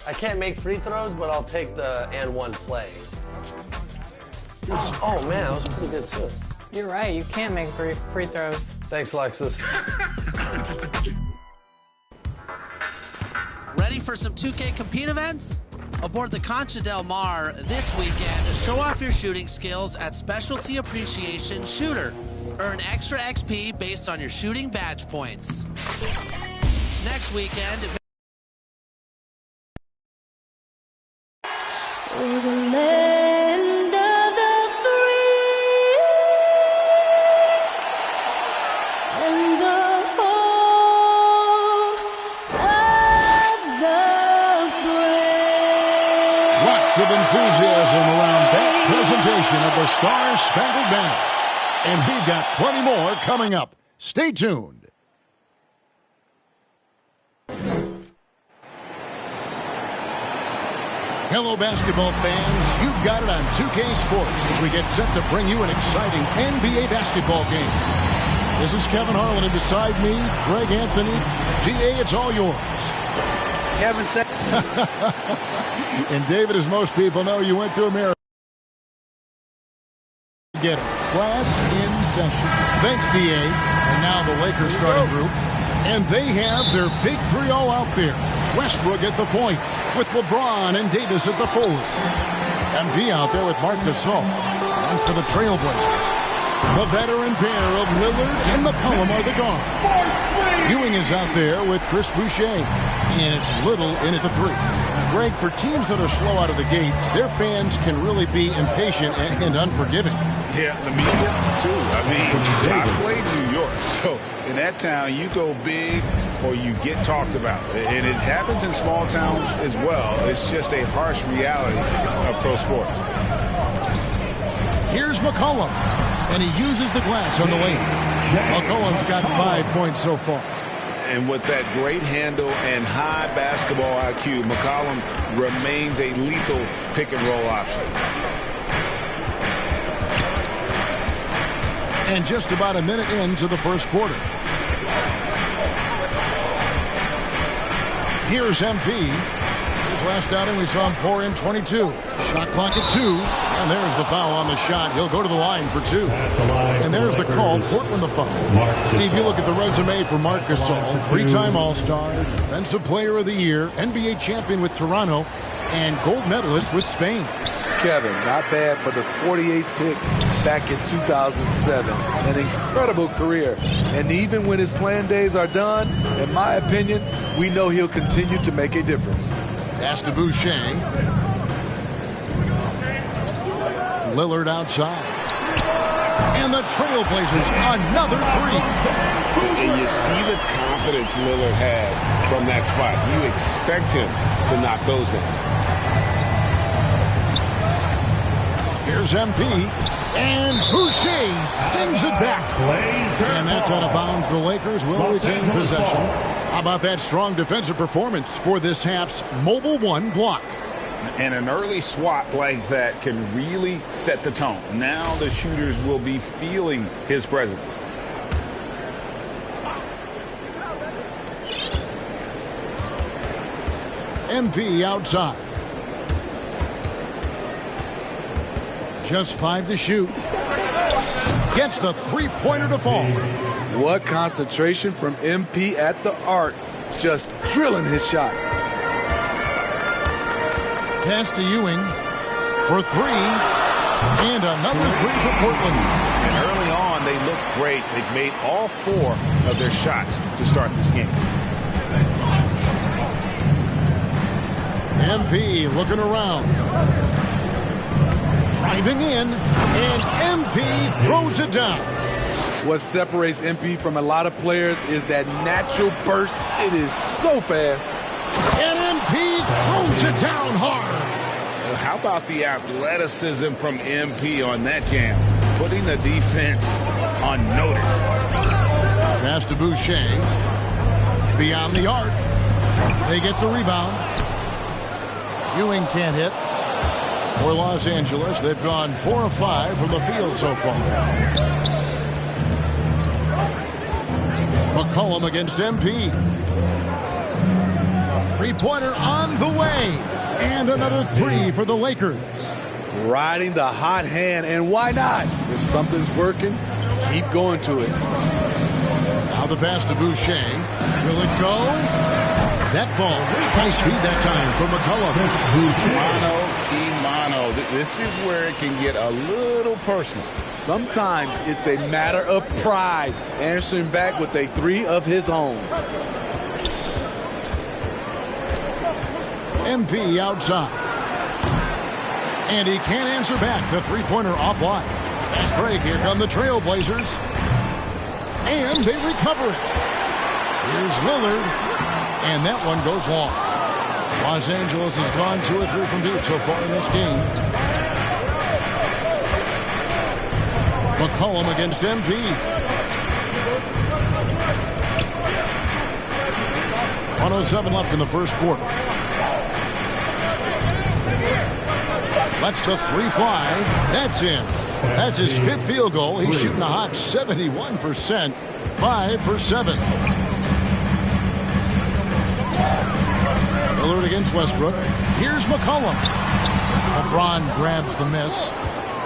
I can't make free throws, but I'll take the and one play. Oh man, that was pretty good too. You're right, you can't make free throws. Thanks, Lexus. Ready for some 2K Compete events? Aboard the Concha Del Mar this weekend to show off your shooting skills at Specialty Appreciation Shooter. Earn extra XP based on your shooting badge points. Next weekend, Over the land of the free and the home of the brave. Lots of enthusiasm around that presentation of the Star-Spangled Banner. And we've got plenty more coming up. Stay tuned. Hello, basketball fans. You've got it on 2K Sports as we get set to bring you an exciting NBA basketball game. This is Kevin Harlan, and beside me, Greg Anthony. GA, it's all yours. Kevin said. And David, as most people know, you went to America. Get it. Class in session. Thanks, DA. And now the Lakers starting group. And they have their big three all out there. Westbrook at the point with LeBron and Davis at the forward. MD out there with Marc Gasol. And for the Trailblazers, the veteran pair of Lillard and McCollum are the guard. Ewing is out there with Chris Boucher. And it's Little in at the three. Greg, for teams that are slow out of the gate, their fans can really be impatient and unforgiving. Yeah, the media, too. I mean, I played New York, so in that town, you go big or you get talked about. And it happens in small towns as well. It's just a harsh reality of pro sports. Here's McCollum, and he uses the glass on the lane. McCollum's got 5 points so far. And with that great handle and high basketball IQ, McCollum remains a lethal pick-and-roll option. And just about a minute into the first quarter. Here's MP. His last outing, we saw him pour in 22. Shot clock at 2. And there's the foul on the shot. He'll go to the line for 2. And there's the call. Portland the foul. Steve, you look at the resume for Marc Gasol. 3-time All-Star, Defensive Player of the Year, NBA champion with Toronto, and gold medalist with Spain. Kevin, not bad for the 48th pick back in 2007. An incredible career. And even when his playing days are done, in my opinion, we know he'll continue to make a difference. Pass to Boucher. Lillard outside. And the Trailblazers, another three. And you see the confidence Lillard has from that spot. You expect him to knock those down. Here's MP, and Boucher sends it back. And that's out of bounds. The Lakers will retain possession. How about that strong defensive performance for this half's Mobile One block? And an early swat like that can really set the tone. Now the shooters will be feeling his presence. MP outside. Just 5 to shoot. Gets the three-pointer to fall. What concentration from MP at the arc. Just drilling his shot. Pass to Ewing for 3. And another 3 for Portland. And early on, they look great. They've made all 4 of their shots to start this game. MP looking around. Driving in, and MP throws it down. What separates MP from a lot of players is that natural burst. It is so fast. And MP throws it down hard. How about the athleticism from MP on that jam? Putting the defense on notice. Pass to Boucher. Beyond the arc. They get the rebound. Ewing can't hit. For Los Angeles, they've gone 4 of 5 from the field so far. McCollum against MP. Three-pointer on the way. And another three for the Lakers. Riding the hot hand, and why not? If something's working, keep going to it. Now the pass to Boucher. Will it go? That fall. Nice feed that time for McCollum. Mano. This is where it can get a little personal. Sometimes it's a matter of pride, answering back with a three of his own. MP outside. And he can't answer back. The three-pointer offline. Fast break. Here come the Trailblazers. And they recover it. Here's Lillard. And that one goes long. Los Angeles has gone 2 or 3 from deep so far in this game. McCollum against MP. .107 left in the first quarter. Lets the three fly. That's in. That's his 5th field goal. He's shooting a hot 71%. 5 for 7. Lillard against Westbrook. Here's McCollum. LeBron grabs the miss.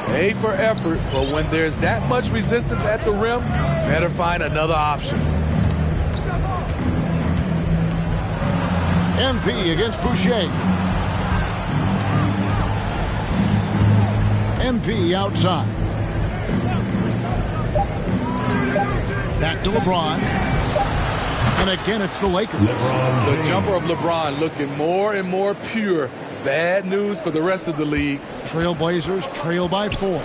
A for effort, but when there's that much resistance at the rim, better find another option. MP against Boucher. MP outside. Back to LeBron. And again, it's the Lakers. The jumper of LeBron looking more and more pure. Bad news for the rest of the league. Trailblazers trail by 4.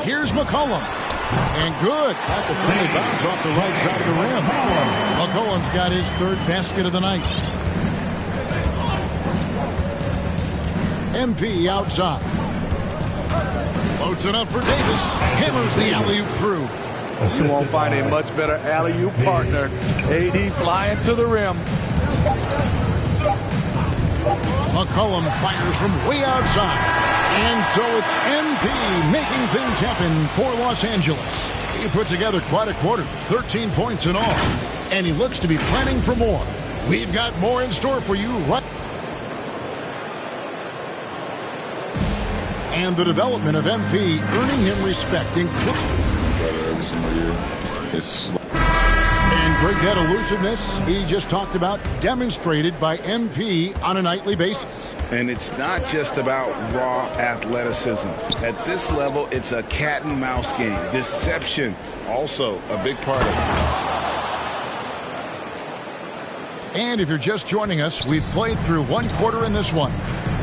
Here's McCollum. And good. At the friendly bounce off the right side of the rim. McCollum's got his 3rd basket of the night. MP outside. Floats it up for Davis. Hammers the alley-oop through. You won't find a much better alley-oop partner. AD flying to the rim. McCollum fires from way outside. And so it's MP making things happen for Los Angeles. He put together quite a quarter, 13 points in all. And he looks to be planning for more. We've got more in store for you right. And the development of MP earning him respect, including every single year. And great that elusiveness he just talked about demonstrated by MP on a nightly basis. And it's not just about raw athleticism. At this level, it's a cat and mouse game. Deception, also a big part of it. And if you're just joining us, we've played through 1 quarter in this one.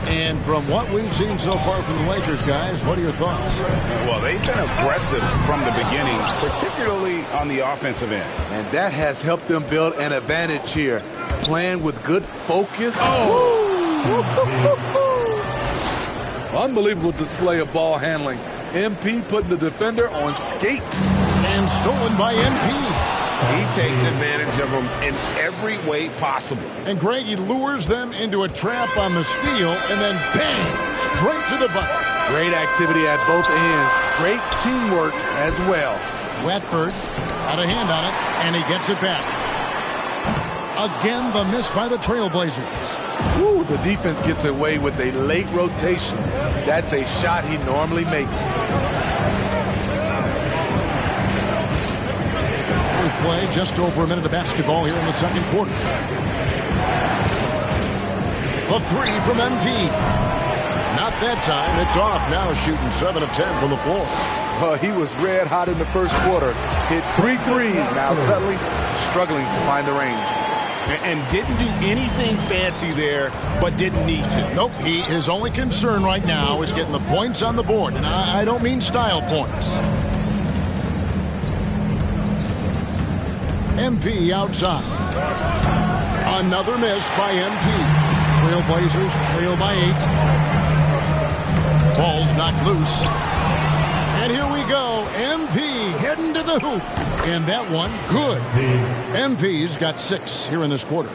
And from what we've seen so far from the Lakers, guys, what are your thoughts? Well, they've been aggressive from the beginning, particularly on the offensive end. And that has helped them build an advantage here. Playing with good focus. Unbelievable display of ball handling. MP putting the defender on skates. And stolen by MP. He takes advantage of them in every way possible. And Greg, he lures them into a trap on the steal, and then bang, straight to the bucket. Great activity at both ends. Great teamwork as well. Watford had a hand on it, and he gets it back. Again, the miss by the Trailblazers. Ooh, the defense gets away with a late rotation. That's a shot he normally makes. Play just over a minute of basketball here in the second quarter. A 3 from MP. Not that time. It's off now, shooting 7 of 10 from the floor. Well, he was red hot in the first quarter. Hit 3 threes. Now suddenly struggling to find the range. And didn't do anything fancy there, but didn't need to. Nope. His only concern right now is getting the points on the board. And I don't mean style points. MP outside. Another miss by MP. Trailblazers trail by 8. Ball's knocked loose. And here we go. MP heading to the hoop. And that one, good. MP's got 6 here in this quarter.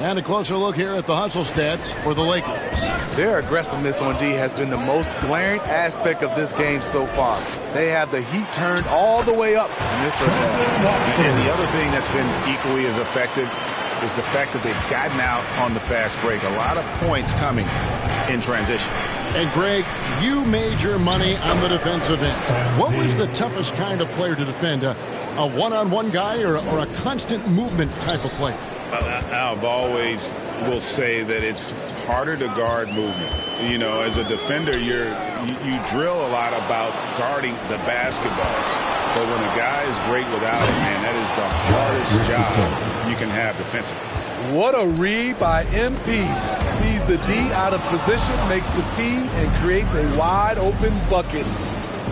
And a closer look here at the hustle stats for the Lakers. Their aggressiveness on D has been the most glaring aspect of this game so far. They have the heat turned all the way up in this first half. And the other thing that's been equally as effective is the fact that they've gotten out on the fast break. A lot of points coming in transition. And Greg, you made your money on the defensive end. What was the toughest kind of player to defend? A one-on-one guy or a constant movement type of player? I've always will say that it's harder to guard movement. You know, as a defender, you drill a lot about guarding the basketball. But when a guy is great without it, man, that is the hardest job you can have defensively. What a read by MP. Sees the D out of position, makes the feed, and creates a wide open bucket.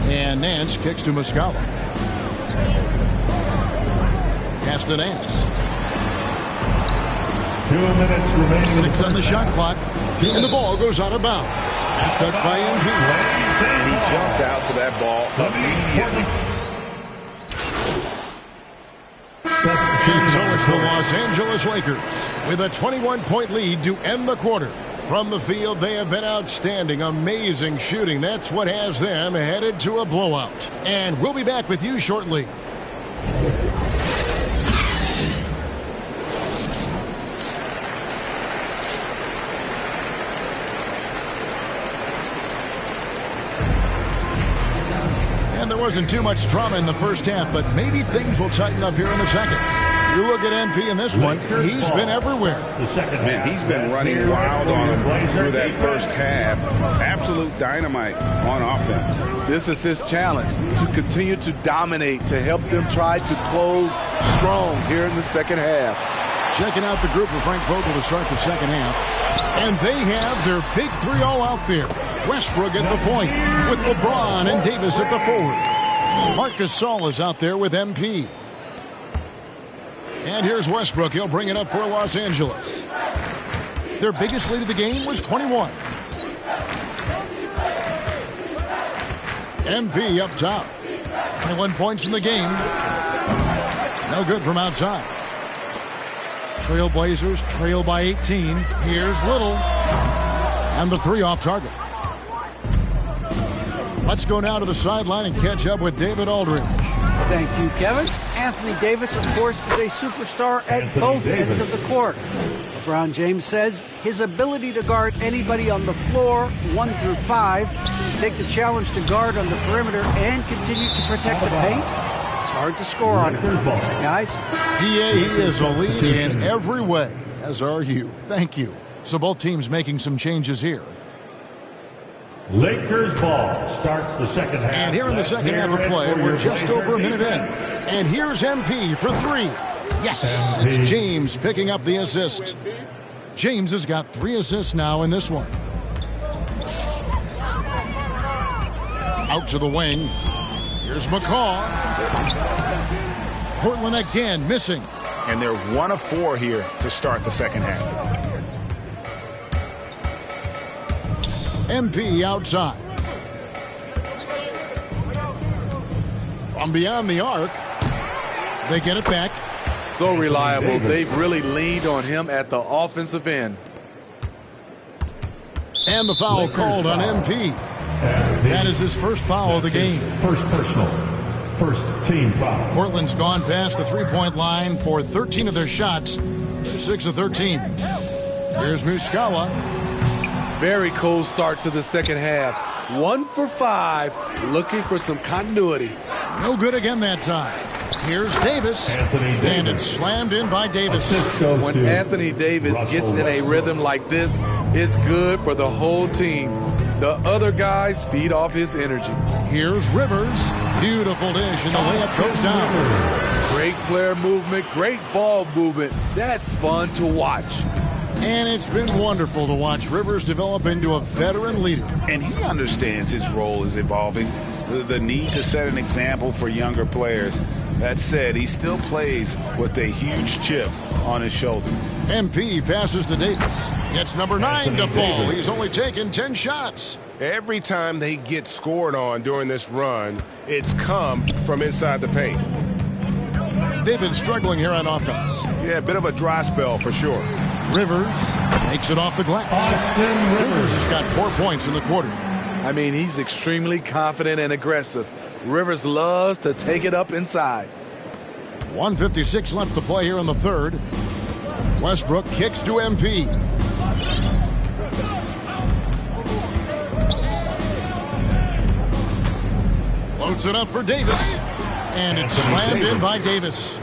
And Nance kicks to Muscala. Pass to Nance. 2 minutes remaining. 6 on the shot clock. And the ball goes out of bounds. It's touched by MP. And he jumped out to that ball immediately. So it's the Los Angeles Lakers with a 21-point lead to end the quarter. From the field, they have been outstanding, amazing shooting. That's what has them headed to a blowout. And we'll be back with you shortly. There wasn't too much drama in the first half, but maybe things will tighten up here in the second. You look at MP in this one, he's been everywhere. Man, he's been running wild on him through that first half. Absolute dynamite on offense. This is his challenge, to continue to dominate, to help them try to close strong here in the second half. Checking out the group for Frank Vogel to start the second half. And they have their big three all out there. Westbrook at the point with LeBron and Davis at the forward. Marc Gasol is out there with MP. And here's Westbrook. He'll bring it up for Los Angeles. Their biggest lead of the game was 21. MP up top. 21 points in the game. No good from outside. Trailblazers trail by 18. Here's Little. And the three off target. Let's go now to the sideline and catch up with David Aldridge. Thank you, Kevin. Anthony Davis, of course, is a superstar at both ends of the court. LeBron James says his ability to guard anybody on the floor, 1 through 5, to take the challenge to guard on the perimeter and continue to protect the paint, it's hard to score on him. Guys? DA, he is a lead in every way, as are you. Thank you. So both teams making some changes here. Lakers ball starts the second half. And here in the second half of play, we're just over a minute in. And here's MP for 3. Yes, it's James picking up the assist. James has got 3 assists now in this one. Out to the wing. Here's McCaw. Portland again missing. And they're 1 of 4 here to start the second half. MP outside. From beyond the arc, they get it back. So reliable. They've really leaned on him at the offensive end. And the foul called on MP. That is his first foul of the game. First personal. First team foul. Portland's gone past the three-point line for 13 of their shots. They're 6 of 13. Here's Muscala. Very cold start to the second half. 1 for 5, looking for some continuity. No good again that time. Here's Davis. And it's slammed in by Davis. When Anthony Davis gets in a rhythm like this, it's good for the whole team. The other guys feed off his energy. Here's Rivers. Beautiful dish, and the layup goes down. Great player movement, great ball movement. That's fun to watch. And it's been wonderful to watch Rivers develop into a veteran leader. And he understands his role is evolving, the need to set an example for younger players. That said, he still plays with a huge chip on his shoulder. MP passes to Davis. Gets number 9 to fall. He's only taken 10 shots. Every time they get scored on during this run, it's come from inside the paint. They've been struggling here on offense. Yeah, a bit of a dry spell for sure. Rivers takes it off the glass. Rivers has got 4 points in the quarter. I mean, he's extremely confident and aggressive. Rivers loves to take it up inside. 1:56 left to play here in the third. Westbrook kicks to MP. Floats it up for Davis. And it's slammed in by Davis.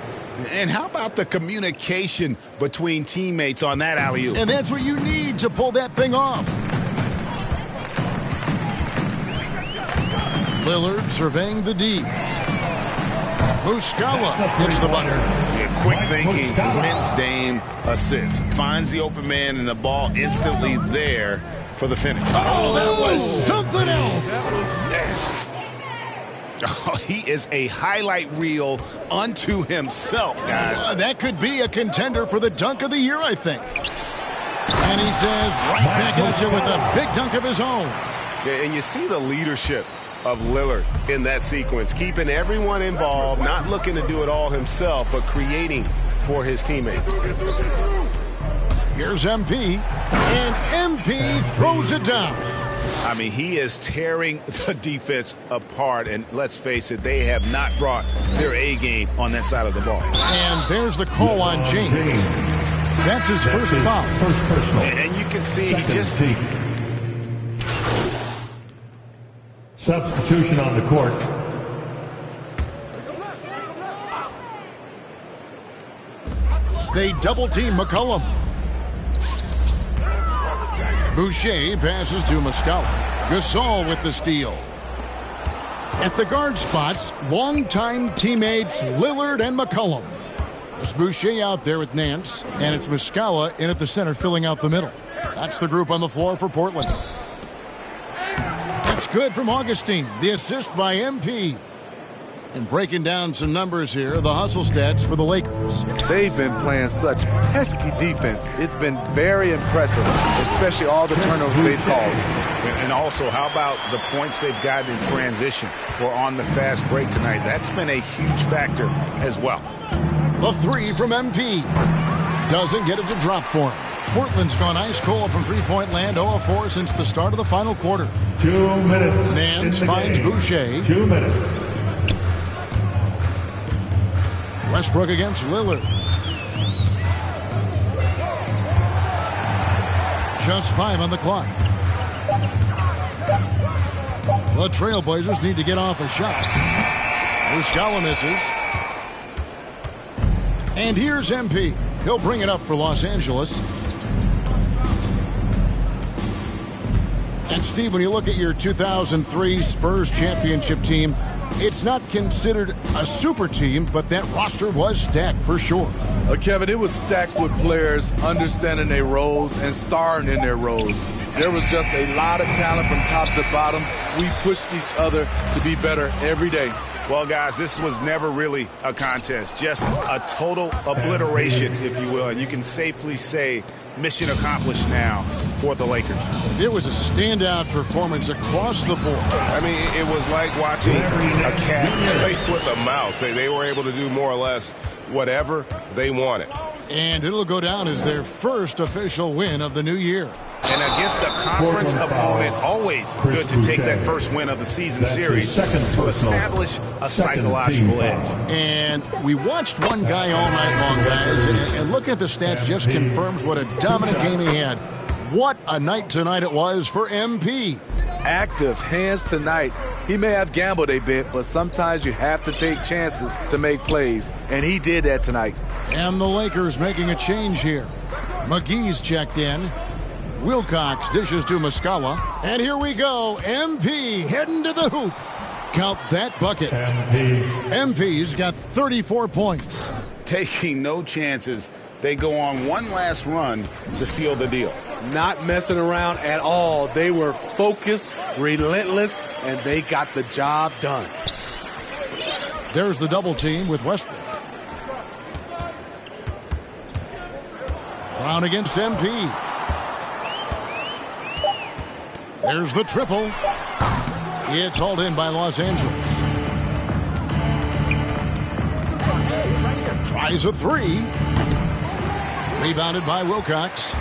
And how about the communication between teammates on that alley-oop? And that's what you need to pull that thing off. Lillard surveying the D. Muscala hits the bucket. Yeah, quick thinking, wins Dame assist. Finds the open man and the ball instantly there for the finish. Oh, that was something else. Oh, he is a highlight reel unto himself, guys. That could be a contender for the dunk of the year, I think. And he says, right back at you with a big dunk of his own. Yeah, and you see the leadership of Lillard in that sequence, keeping everyone involved, not looking to do it all himself, but creating for his teammates. Here's MP, and MP throws it down. I mean, he is tearing the defense apart, and let's face it, they have not brought their A game on that side of the ball. And there's the call on James. That's his first foul. First personal. And you can see he just... Substitution on the court. They double-team McCollum. Boucher passes to Muscala. Gasol with the steal. At the guard spots, longtime teammates Lillard and McCollum. There's Boucher out there with Nance, and it's Muscala in at the center filling out the middle. That's the group on the floor for Portland. That's good from Augustine. The assist by MP. And breaking down some numbers here, the hustle stats for the Lakers. They've been playing such pesky defense. It's been very impressive, especially all the turnovers they've caused. And also, how about the points they've gotten in transition or on the fast break tonight? That's been a huge factor as well. The three from MP. Doesn't get it to drop for him. Portland's gone ice cold from three-point land, 0-4 since the start of the final quarter. 2 minutes. Nance finds Boucher. 2 minutes. Westbrook against Lillard. Just 5 on the clock. The Trailblazers need to get off a shot. Muscala misses. And here's MP. He'll bring it up for Los Angeles. And Steve, when you look at your 2003 Spurs championship team, it's not considered a super team, but that roster was stacked for sure. Kevin, it was stacked with players understanding their roles and starring in their roles. There was just a lot of talent from top to bottom. We pushed each other to be better every day. Well, guys, this was never really a contest, just a total obliteration, if you will. And you can safely say mission accomplished now for the Lakers. It was a standout performance across the board. I mean, it was like watching a cat play with a mouse. They were able to do more or less whatever they wanted. And it'll go down as their first official win of the new year. And against a conference opponent, always good to take that first win of the season series to establish a psychological edge. And we watched one guy all night long, guys, and looking at the stats just confirms what a dominant game he had. What a night tonight it was for MP. Active hands tonight. He may have gambled a bit, but sometimes you have to take chances to make plays, and he did that tonight. And the Lakers making a change here. McGee's checked in. Wilcox dishes to Muscala. And here we go. MP heading to the hoop. Count that bucket. MP's got 34 points. Taking no chances. They go on one last run to seal the deal. Not messing around at all. They were focused, relentless, and they got the job done. There's the double team with Westbrook. Brown against MP. There's the triple. It's hauled in by Los Angeles. Tries a three. Rebounded by Wilcox.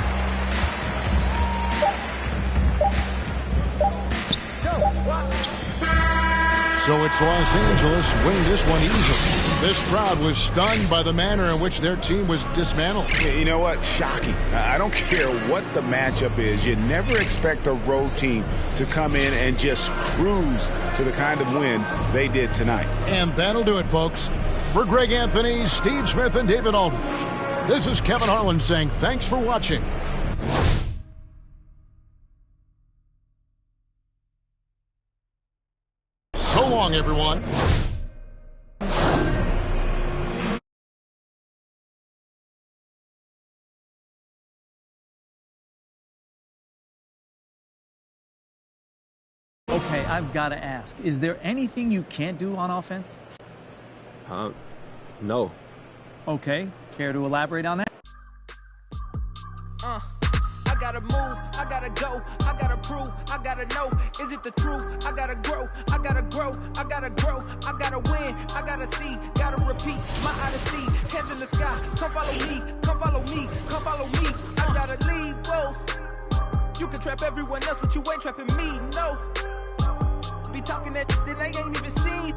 So it's Los Angeles winning this one easily. This crowd was stunned by the manner in which their team was dismantled. You know what? Shocking. I don't care what the matchup is. You never expect a road team to come in and just cruise to the kind of win they did tonight. And that'll do it, folks. For Greg Anthony, Steve Smith, and David Aldridge, this is Kevin Harlan saying thanks for watching. So long, everyone. Okay, I've got to ask, is there anything you can't do on offense? No. Okay, care to elaborate on that? I gotta move, I gotta go, I gotta prove, I gotta know, is it the truth? I gotta grow, I gotta grow, I gotta grow, I gotta win, I gotta see, gotta repeat, my odyssey, hands in the sky, come follow me, come follow me, come follow me, I gotta leave, whoa. You can trap everyone else, but you ain't trapping me, no. Be talking that they ain't even seen.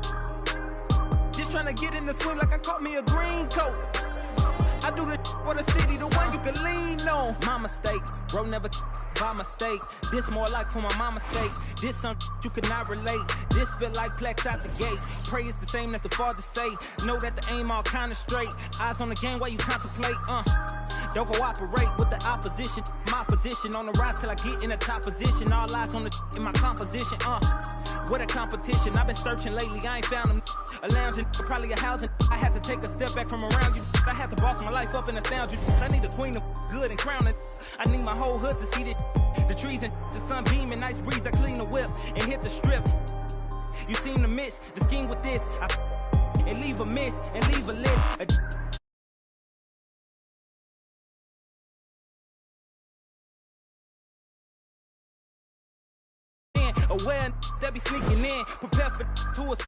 Just trying to get in the swing like I caught me a green coat. I do the for the city, the one you can lean on. My mistake, bro, never by mistake. This more like for my mama's sake. This something you could not relate. This feel like plex out the gate. Pray it's the same that the father say. Know that the aim all kinda straight. Eyes on the game while you contemplate, Don't cooperate with the opposition. My position on the rise till I get in the top position. All eyes on the in my composition, What a competition. I've been searching lately, I ain't found them. A lounging, probably a housing. I had to take a step back from around you. I had to boss my life up and astound you. I need a queen of good and crown it. I need my whole hood to see it. The trees and the sun beaming, nice breeze. I clean the whip and hit the strip. You seem to miss the scheme with this. And leave a miss and leave a list. Aware that be sneaking in, prepare for to us.